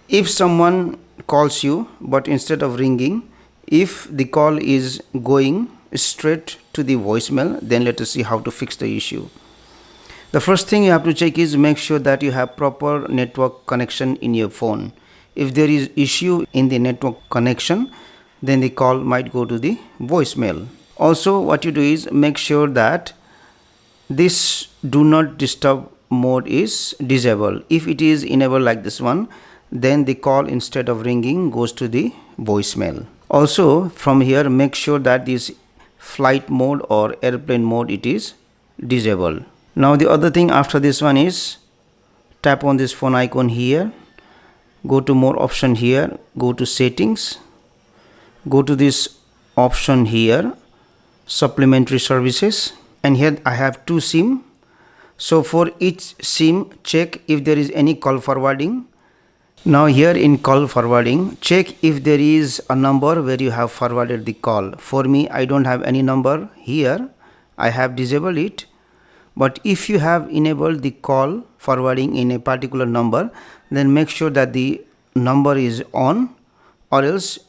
If someone calls you but instead of ringing, if the call is going straight to the voicemail, then let us see how to fix the issue. The first thing you have to check is make sure that you have proper network connection in your phone. If there is issue in the network connection, then the call might go to the voicemail. Also, what you do is make sure that this do not disturb mode is disabled. If it is enabled like this one, then the call instead of ringing goes to the voicemail. Also, from here make sure that this flight mode or airplane mode it is disabled. Now the other thing after this one is tap on this phone icon here, go to more option here, go to settings, go to this option here, supplementary services, and here I have two SIM. So for each SIM check if there is any call forwarding. Now here in call forwarding, check if there is a number where you have forwarded the call. For me, I don't have any number here. I have disabled it. But if you have enabled the call forwarding in a particular number, then make sure that the number is on, or else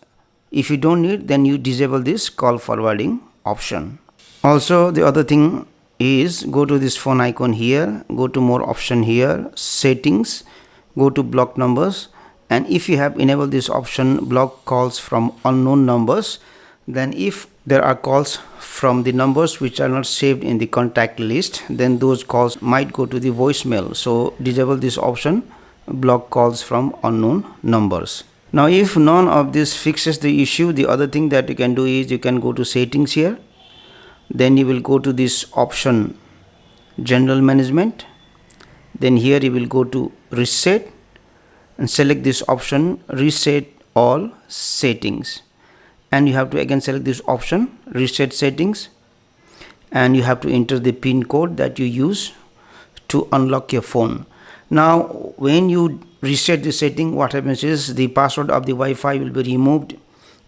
if you don't need, then you disable this call forwarding option. Also, the other thing is go to this phone icon here, go to more option here, settings, go to block numbers, and if you have enabled this option block calls from unknown numbers, then if there are calls from the numbers which are not saved in the contact list, then those calls might go to the voicemail. So disable this option, block calls from unknown numbers. Now if none of this fixes the issue, the other thing that you can do is you can go to settings here, then you will go to this option general management, then here you will go to reset and select this option reset all settings, and you have to again select this option reset settings, and you have to enter the PIN code that you use to unlock your phone. Now when you reset the setting, what happens is the password of the Wi-Fi will be removed.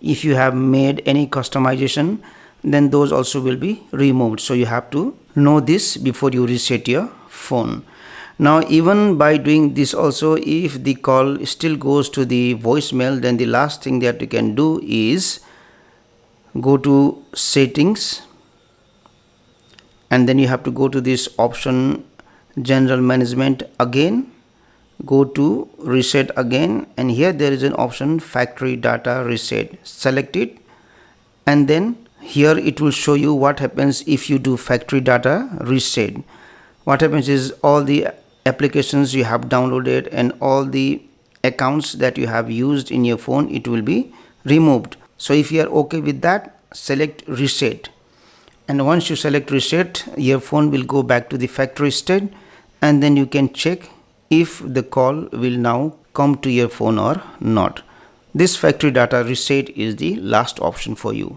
If you have made any customization, then those also will be removed. So you have to know this before you reset your phone. Now even by doing this also, if the call still goes to the voicemail, then the last thing that you can do is go to settings, and then you have to go to this option general management again, go to reset again, and here there is an option factory data reset. Select it, and then here it will show you what happens if you do factory data reset. What happens is all the applications you have downloaded and all the accounts that you have used in your phone, it will be removed. So if you are okay with that, select reset, and once you select reset, your phone will go back to the factory state, and then you can check if the call will now come to your phone or not. This factory data reset is the last option for you.